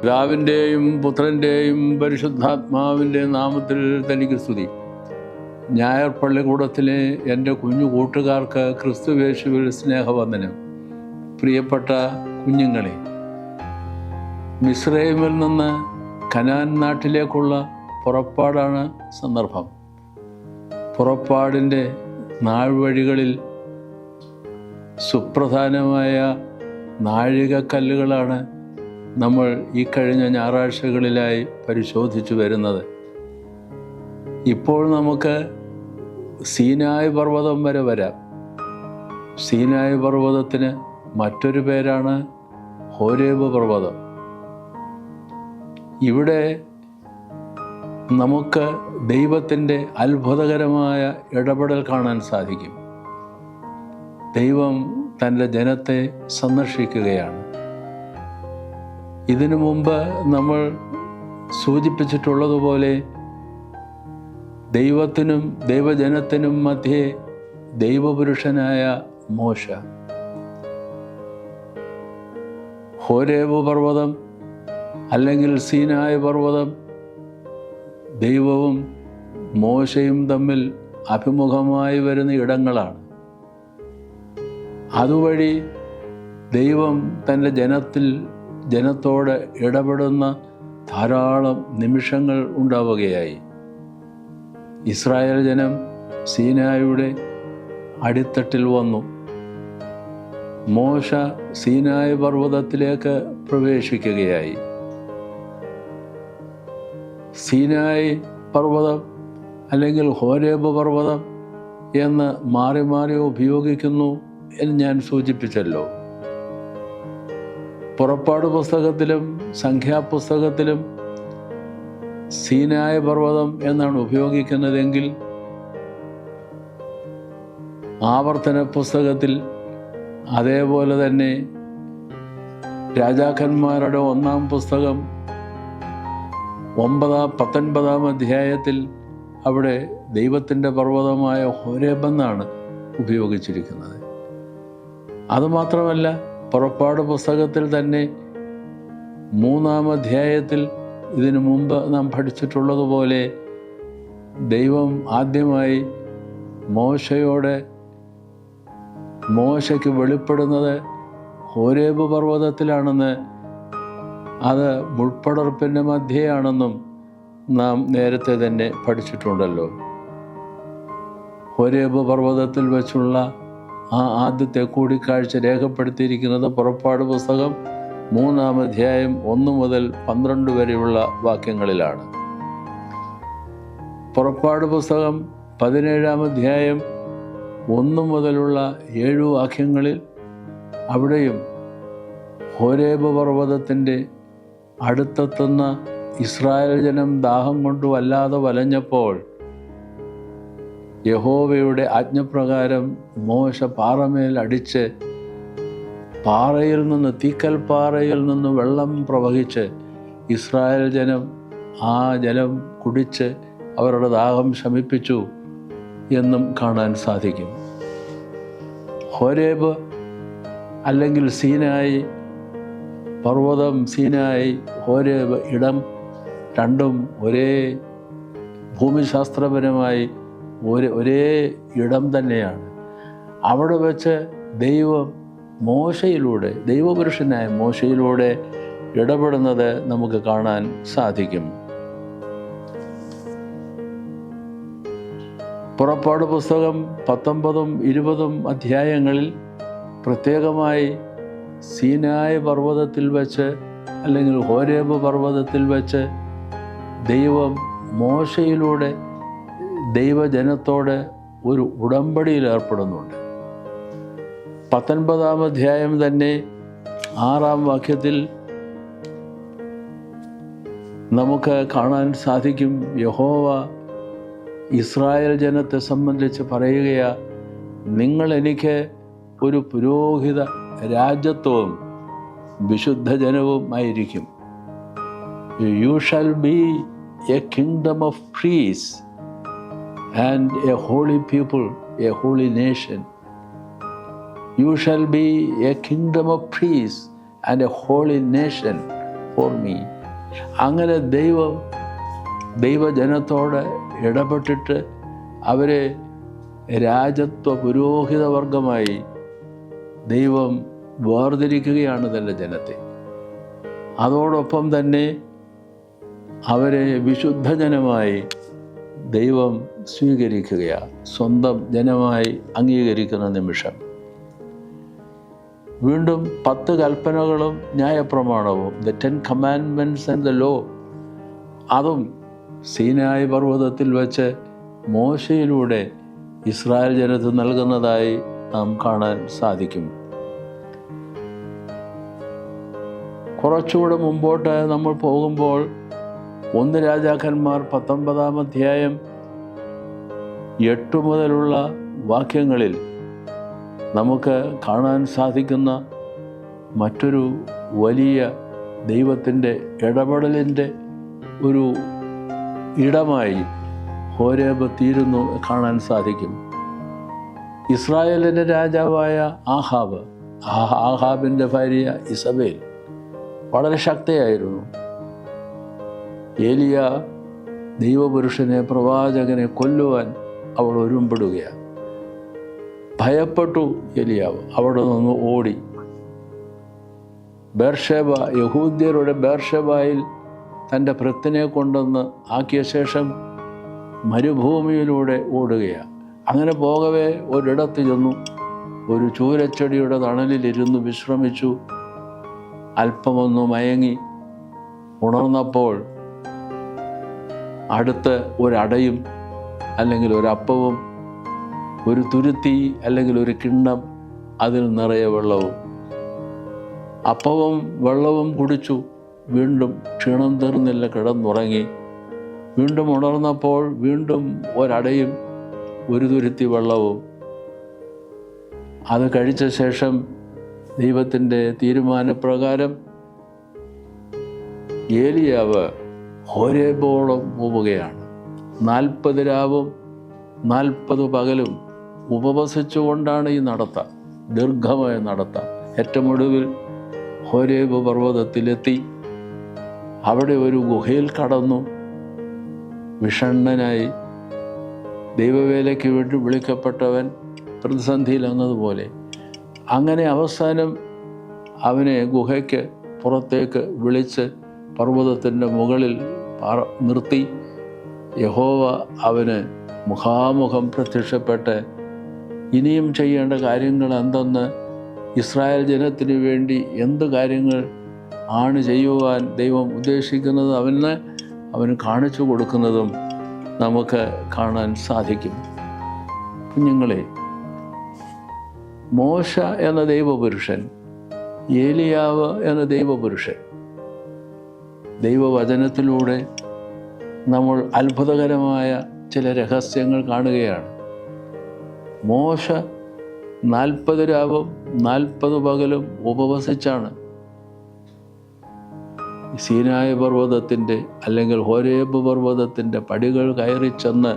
പിതാവിൻ്റെയും പുത്രൻ്റെയും പരിശുദ്ധാത്മാവിൻ്റെയും നാമത്തിൽ തനിക്ക് സ്തുതി. ഞായർ പള്ളിക്കൂടത്തിലെ എൻ്റെ കുഞ്ഞു കൂട്ടുകാർക്ക് ക്രിസ്തുയേശുവിൽ സ്നേഹവന്ദനം. പ്രിയപ്പെട്ട കുഞ്ഞുങ്ങളെ, മിസ്രൈമിൽ നിന്ന് കനാൻ നാട്ടിലേക്കുള്ള പുറപ്പാടാണ് സന്ദർഭം. പുറപ്പാടിൻ്റെ നാൾവഴികളിൽ സുപ്രധാനമായ നാഴികക്കല്ലുകളാണ് നമ്മൾ ഈ കഴിഞ്ഞ ഞായറാഴ്ചകളിലായി പരിശോധിച്ചു വരുന്നത്. ഇപ്പോൾ നമുക്ക് സീനായ് പർവ്വതം വരെ വരാം. സീനായ് പർവ്വതത്തിന് മറ്റൊരു പേരാണ് ഹോരേബ് പർവ്വതം. ഇവിടെ നമുക്ക് ദൈവത്തിൻ്റെ അത്ഭുതകരമായ ഇടപെടൽ കാണാൻ സാധിക്കും. ദൈവം തൻ്റെ ജനത്തെ സന്ദർശിക്കുകയാണ്. ഇതിനു മുമ്പ് നമ്മൾ സൂചിപ്പിച്ചിട്ടുള്ളതുപോലെ ദൈവത്തിനും ദൈവജനത്തിനും മധ്യേ ദൈവപുരുഷനായ മോശ. ഹോരേബ് പർവ്വതം അല്ലെങ്കിൽ സീനായ് പർവ്വതം ദൈവവും മോശയും തമ്മിൽ അഭിമുഖമായി വരുന്ന ഇടങ്ങളാണ്. അതുവഴി ദൈവം തൻ്റെ ജനത്തോട് ഇടപെടുന്ന ധാരാളം നിമിഷങ്ങൾ ഉണ്ടാവുകയായി. ഇസ്രായേൽ ജനം സീനായുടെ അടിത്തട്ടിൽ വന്നു. മോശ സീനായ് പർവ്വതത്തിലേക്ക് പ്രവേശിക്കുകയായി. സീനായ് പർവ്വതം അല്ലെങ്കിൽ ഹോരേബ് പർവ്വതം എന്ന് മാറി മാറി ഉപയോഗിക്കുന്നു എന്ന് ഞാൻ സൂചിപ്പിച്ചല്ലോ. പുറപ്പാട് പുസ്തകത്തിലും സംഖ്യാപുസ്തകത്തിലും സീനായ് പർവ്വതം എന്നാണ് ഉപയോഗിക്കുന്നതെങ്കിൽ ആവർത്തന പുസ്തകത്തിൽ അതേപോലെ തന്നെ രാജാക്കന്മാരുടെ 1-ാം പുസ്തകം 19 അധ്യായത്തിൽ അവിടെ ദൈവത്തിൻ്റെ പർവ്വതമായ ഹോരേബ് എന്നാണ് ഉപയോഗിച്ചിരിക്കുന്നത്. അതുമാത്രമല്ല, പുറപ്പാട് പുസ്തകത്തിൽ തന്നെ 3-ാം അധ്യായത്തിൽ ഇതിനു മുമ്പ് നാം പഠിച്ചിട്ടുള്ളതുപോലെ ദൈവം ആദ്യമായി മോശയ്ക്ക് വെളിപ്പെടുന്നത് ഹോരേബ് പർവ്വതത്തിലാണെന്ന്, അത് മുൾപ്പടർപ്പിൻ്റെ മധ്യയാണെന്നും നാം നേരത്തെ തന്നെ പഠിച്ചിട്ടുണ്ടല്ലോ. ഹോരേബ് പർവ്വതത്തിൽ വെച്ചുള്ള ആ ആദ്യത്തെ കൂടിക്കാഴ്ച രേഖപ്പെടുത്തിയിരിക്കുന്നത് പുറപ്പാട് പുസ്തകം 3-ാം അധ്യായം 1 മുതൽ 12 വരെയുള്ള വാക്യങ്ങളിലാണ്. പുറപ്പാട് പുസ്തകം 17-ാം അധ്യായം 1 മുതലുള്ള 7 വാക്യങ്ങളിൽ അവിടെയും ഹോരേബ് പർവ്വതത്തിൻ്റെ അടുത്തെത്തുന്ന ഇസ്രായേൽ ജനം ദാഹം കൊണ്ട് വല്ലാതെ വലഞ്ഞപ്പോൾ യഹോവയുടെ ആജ്ഞപ്രകാരം മോശ പാറമേൽ അടിച്ച് തീക്കൽ പാറയിൽ നിന്ന് വെള്ളം പ്രവഹിച്ച് ഇസ്രായേൽ ജനം ആ ജലം കുടിച്ച് അവരുടെ ദാഹം ശമിപ്പിച്ചു എന്നും കാണാൻ സാധിക്കും. ഹോരേബ് അല്ലെങ്കിൽ സീനായ് പർവ്വതം, സീനായ്, ഹോരേബ് ഇടം രണ്ടും ഒരേ ഭൂമിശാസ്ത്രപരമായി ഒരേ ഇടം തന്നെയാണ്. അവിടെ വെച്ച് ദൈവം ദൈവപുരുഷനായ മോശയിലൂടെ ഇടപെടുന്നത് നമുക്ക് കാണാൻ സാധിക്കും. പുറപ്പാട് പുസ്തകം 19-ഉം 20-ഉം അധ്യായങ്ങളിൽ പ്രത്യേകമായി സീനായ് പർവ്വതത്തിൽ വെച്ച് അല്ലെങ്കിൽ ഹോരേബ് പർവ്വതത്തിൽ വെച്ച് ദൈവം മോശയിലൂടെ ദൈവജനത്തോട് ഒരു ഉടമ്പടിയിൽ ഏർപ്പെടുന്നുണ്ട്. 19-ാം അധ്യായം തന്നെ 6-ാം വാക്യത്തിൽ നമുക്ക് കാണാൻ സാധിക്കും, യഹോവ ഇസ്രായേൽ ജനത്തെ സംബന്ധിച്ച് പറയുകയാ, നിങ്ങൾ എനിക്ക് ഒരു പുരോഹിത രാജ്യത്വവും വിശുദ്ധ ജനവും ആയിരിക്കും. You shall be A kingdom of priests and a holy people, a holy nation. You shall be a kingdom of priests and a holy nation for me. അങ്ങനെ ദൈവജനത്തോട് ഇടപെട്ടിട്ട് അവരെ രാജത്വ പുരോഹിത വർഗമായി ദൈവം വേർതിരിക്കുകയാണ് തൻ്റെ ജനത്തെ. അതോടൊപ്പം തന്നെ അവരെ വിശുദ്ധ ജനമായി ദൈവം സ്വീകരിക്കുകയാണ്, സ്വന്തം ജനമായി അംഗീകരിക്കുന്ന നിമിഷം. വീണ്ടും 10 കൽപ്പനകളും ന്യായപ്രമാണവും, the 10 commandments and the law, അതും സീനായി പർവ്വതത്തിൽ വച്ച് മോശയിലൂടെ ഇസ്രായേൽ ജനത്തിന് നൽകുന്നതായി നാം കാണാൻ സാധിക്കും. കുറച്ചുകൂടെ മുമ്പോട്ട് നമ്മൾ പോകുമ്പോൾ 1 രാജാക്കന്മാർ 19-ാം അധ്യായം 8 മുതലുള്ള വാക്യങ്ങളിൽ നമുക്ക് കാണാൻ സാധിക്കുന്ന മറ്റൊരു വലിയ ദൈവത്തിൻ്റെ ഇടപെടലിൻ്റെ ഒരു ഇടമായി ഹോരേബ് തീരുന്നു കാണാൻ സാധിക്കും. ഇസ്രായേലിൻ്റെ രാജാവായ ആഹാബിൻ്റെ ഭാര്യ ഇസബേൽ വളരെ ശക്തയായിരുന്നു. ഏലിയ ദൈവപുരുഷനെ, പ്രവാചകനെ കൊല്ലുവാൻ അവൾ ഒരുമ്പെടുകയാണ്. ഭയപ്പെട്ടു ഏലിയാവ്, അവിടെ നിന്ന് ഓടി ബേർഷേബ, യഹൂദ്യരുടെ ബേർഷേബയിൽ തൻ്റെ ഭൃത്തിനെ കൊണ്ടുവന്ന് ആക്കിയ ശേഷം മരുഭൂമിയിലൂടെ ഓടുകയാണ്. അങ്ങനെ പോകവേ ഒരിടത്ത് ചെന്നു, ഒരു ചൂരച്ചെടിയുടെ തണലിലിരുന്ന് വിശ്രമിച്ചു. അല്പമൊന്ന് മയങ്ങി ഉണർന്നപ്പോൾ അടുത്ത് ഒരടയും അല്ലെങ്കിൽ ഒരപ്പവും ഒരു തുരുത്തി അല്ലെങ്കിൽ ഒരു കിണ്ണം, അതിൽ നിറയെ വെള്ളവും. അപ്പവും വെള്ളവും കുടിച്ചു. വീണ്ടും ക്ഷീണം തീർന്നില്ല, കിടന്നുറങ്ങി. വീണ്ടും ഉണർന്നപ്പോൾ വീണ്ടും ഒരടയും ഒരു തുരുത്തി വെള്ളവും. അത് കഴിച്ച ശേഷം ദൈവത്തിൻ്റെ തീരുമാനപ്രകാരം ഏലിയാവ് ഹോരേബോളം പോവുകയാണ്. 40 രാവും 40 പകലും ഉപവസിച്ചുകൊണ്ടാണ് ഈ നടത്ത, ദീർഘമായ നടത്ത. ഏറ്റവും ഒടുവിൽ ഹോരേബ് പർവ്വതത്തിലെത്തി. അവിടെ ഒരു ഗുഹയിൽ കടന്നു. വിഷണ്ണനായി ദൈവവേലയ്ക്ക് വേണ്ടി വിളിക്കപ്പെട്ടവൻ പ്രതിസന്ധിയിലെന്നതുപോലെ അങ്ങനെ അവസാനം അവനെ ഗുഹയ്ക്ക് പുറത്തേക്ക് വിളിച്ച് പർവ്വതത്തിൻ്റെ മുകളിൽ നിർത്തി. യഹോവ അവന് മുഖാമുഖം പ്രത്യക്ഷപ്പെട്ട് ഇനിയും ചെയ്യേണ്ട കാര്യങ്ങൾ എന്തെന്ന്, ഇസ്രായേൽ ജനത്തിന് വേണ്ടി എന്ത് കാര്യങ്ങൾ ആണ് ചെയ്യുവാൻ ദൈവം ഉദ്ദേശിക്കുന്നത് അവന് കാണിച്ചു കൊടുക്കുന്നതും നമുക്ക് കാണാൻ സാധിക്കും. കുഞ്ഞുങ്ങളെ, മോശ എന്ന ദൈവപുരുഷൻ, ഏലിയാവ് എന്ന ദൈവപുരുഷൻ, ദൈവവചനത്തിലൂടെ നമ്മൾ അത്ഭുതകരമായ ചില രഹസ്യങ്ങൾ കാണുകയാണ്. മോശ 40 രാവും 40 പകലും ഉപവസിച്ചാണ് സീനായ പർവ്വതത്തിൻ്റെ അല്ലെങ്കിൽ ഹോരേബ് പർവ്വതത്തിൻ്റെ പടികൾ കയറി ചെന്ന്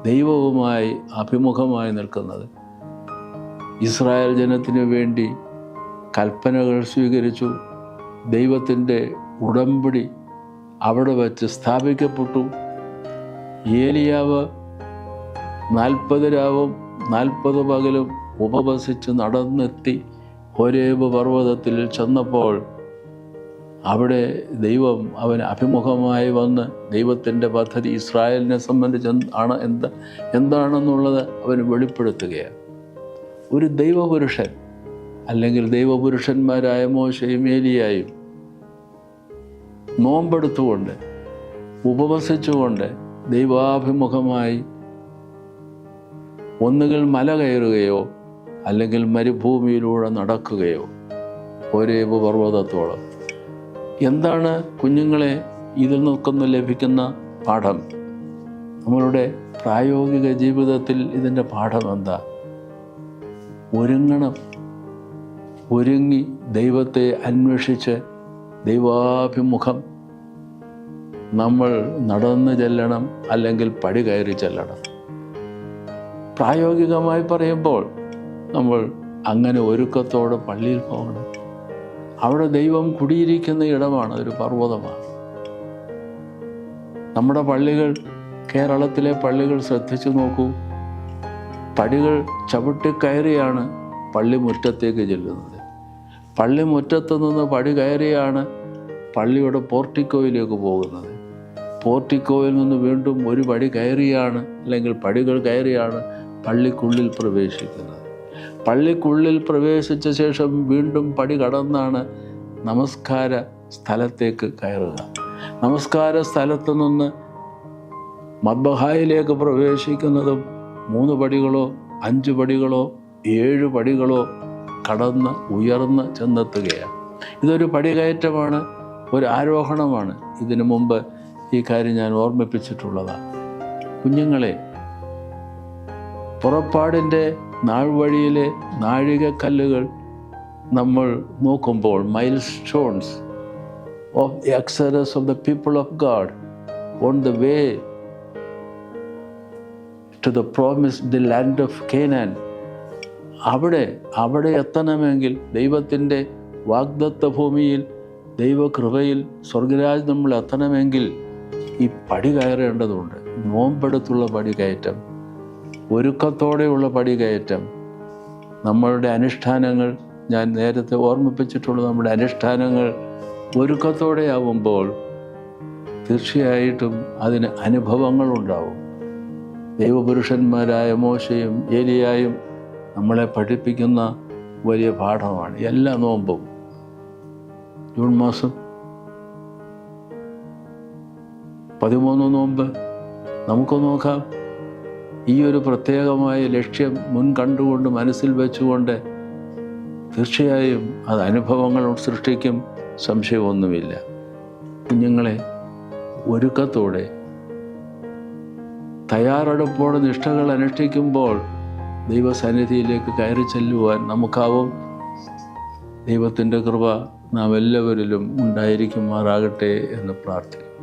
ദൈവവുമായി അഭിമുഖമായി നിൽക്കുന്നത്. ഇസ്രായേൽ ജനത്തിനു വേണ്ടി കൽപ്പനകൾ സ്വീകരിച്ചു. ദൈവത്തിൻ്റെ ഉടമ്പടി അവിടെ വച്ച് സ്ഥാപിക്കപ്പെട്ടു. ഏലിയാവ് 40 രാവും 40 പകലും ഉപവസിച്ച് നടന്നെത്തി ഹോരേബ് പർവ്വതത്തിൽ ചെന്നപ്പോൾ അവിടെ ദൈവം അവന് അഭിമുഖമായി വന്ന് ദൈവത്തിൻ്റെ പദ്ധതി ഇസ്രായേലിനെ സംബന്ധിച്ച് എന്താണെന്നുള്ളത് അവന് വെളിപ്പെടുത്തുകയാണ്. ഒരു ദൈവപുരുഷൻ അല്ലെങ്കിൽ ദൈവപുരുഷന്മാരായ മോശയും ഏലിയായും നോമ്പെടുത്തുകൊണ്ട് ഉപവസിച്ചുകൊണ്ട് ദൈവാഭിമുഖമായി ഒന്നുകിൽ മല കയറുകയോ അല്ലെങ്കിൽ മരുഭൂമിയിലൂടെ നടക്കുകയോ ഹോരേബ് പർവ്വതത്തോളം. എന്താണ് കുഞ്ഞുങ്ങളെ ഇതിൽ നിൽക്കുന്ന ലഭിക്കുന്ന പാഠം? നമ്മളുടെ പ്രായോഗിക ജീവിതത്തിൽ ഇതിൻ്റെ പാഠം എന്താ? ഒരുങ്ങണം. ഒരുങ്ങി ദൈവത്തെ അന്വേഷിച്ച് ദൈവാഭിമുഖം നമ്മൾ നടന്നു ചെല്ലണം, അല്ലെങ്കിൽ പടി കയറി ചെല്ലണം. പ്രായോഗികമായി പറയുമ്പോൾ നമ്മൾ അങ്ങനെ ഒരുക്കത്തോടെ പള്ളിയിൽ പോകണം, അവിടെ ദൈവം കുടിയിരിക്കുന്ന ഇടമാണ്, അതൊരു പർവ്വതമാണ്. നമ്മുടെ പള്ളികൾ, കേരളത്തിലെ പള്ളികൾ ശ്രദ്ധിച്ചു നോക്കൂ. പടികൾ ചവിട്ടിക്കയറിയാണ് പള്ളിമുറ്റത്തേക്ക് ചെല്ലുന്നത്. പള്ളിമുറ്റത്ത് നിന്ന് പടി കയറിയാണ് പള്ളിയുടെ പോർട്ടിക്കോയിലേക്ക് പോകുന്നത്. പോർട്ടിക്കോയിൽ നിന്ന് വീണ്ടും ഒരു പടി കയറിയാണ്, അല്ലെങ്കിൽ പടികൾ കയറിയാണ് പള്ളിക്കുള്ളിൽ പ്രവേശിക്കുന്നത്. പള്ളിക്കുള്ളിൽ പ്രവേശിച്ച ശേഷം വീണ്ടും പടി കടന്നാണ് നമസ്കാര സ്ഥലത്തേക്ക് കയറുക. നമസ്കാര സ്ഥലത്തു നിന്ന് മദ്ബഹായിലേക്ക് പ്രവേശിക്കുന്നതും 3 പടികളോ 5 പടികളോ 7 പടികളോ കടന്ന് ഉയർന്ന് ചെന്നെത്തുകയാണ്. ഇതൊരു പടികയറ്റമാണ്, ഒരു ആരോഹണമാണ്. ഇതിനു മുമ്പ് ഈ കാര്യം ഞാൻ ഓർമ്മിപ്പിച്ചിട്ടുള്ളതാണ്. കുഞ്ഞുങ്ങളെ, പുറപ്പാടിൻ്റെ നാൾവഴിയിലെ നാഴികക്കല്ലുകൾ നമ്മൾ നോക്കുമ്പോൾ, milestones of the exodus of the people of God on the way to the promised land of Canaan, അവിടെ എത്തണമെങ്കിൽ, ദൈവത്തിൻ്റെ വാഗ്ദത്ത ഭൂമിയിൽ ദൈവകൃപയിൽ സ്വർഗരാജ് നമ്മൾ എത്തണമെങ്കിൽ ഈ പടി കയറേണ്ടതുണ്ട്. നോമ്പെടുത്തുള്ള പടി കയറ്റം, ഒരുക്കത്തോടെയുള്ള പടി കയറ്റം. നമ്മളുടെ അനുഷ്ഠാനങ്ങൾ, ഞാൻ നേരത്തെ ഓർമ്മിപ്പിച്ചിട്ടുള്ള നമ്മുടെ അനുഷ്ഠാനങ്ങൾ ഒരുക്കത്തോടെ ആവുമ്പോൾ തീർച്ചയായിട്ടും അതിന് അനുഭവങ്ങളുണ്ടാവും. ദൈവപുരുഷന്മാരായ മോശയും ഏലിയായും നമ്മളെ പഠിപ്പിക്കുന്ന വലിയ പാഠമാണ് എല്ലാ നോമ്പും. ജൂൺ മാസം 13 നോമ്പ് നമുക്ക് നോക്കാം. ഈ ഒരു പ്രത്യേകമായ ലക്ഷ്യം മുൻ കണ്ടുകൊണ്ട്, മനസ്സിൽ വെച്ചുകൊണ്ട് തീർച്ചയായും അത് അനുഭവങ്ങൾ സൃഷ്ടിക്കും, സംശയമൊന്നുമില്ല. കുഞ്ഞുങ്ങളെ, ഒരുക്കത്തോടെ തയ്യാറെടുപ്പോടെ നിഷ്ഠകൾ അനുഷ്ഠിക്കുമ്പോൾ ദൈവസന്നിധിയിലേക്ക് കയറി ചെല്ലുവാൻ നമുക്കാവും. ദൈവത്തിൻ്റെ കൃപ നാം എല്ലാവരിലും ഉണ്ടായിരിക്കുമാറാകട്ടെ എന്ന് പ്രാർത്ഥിക്കുന്നു.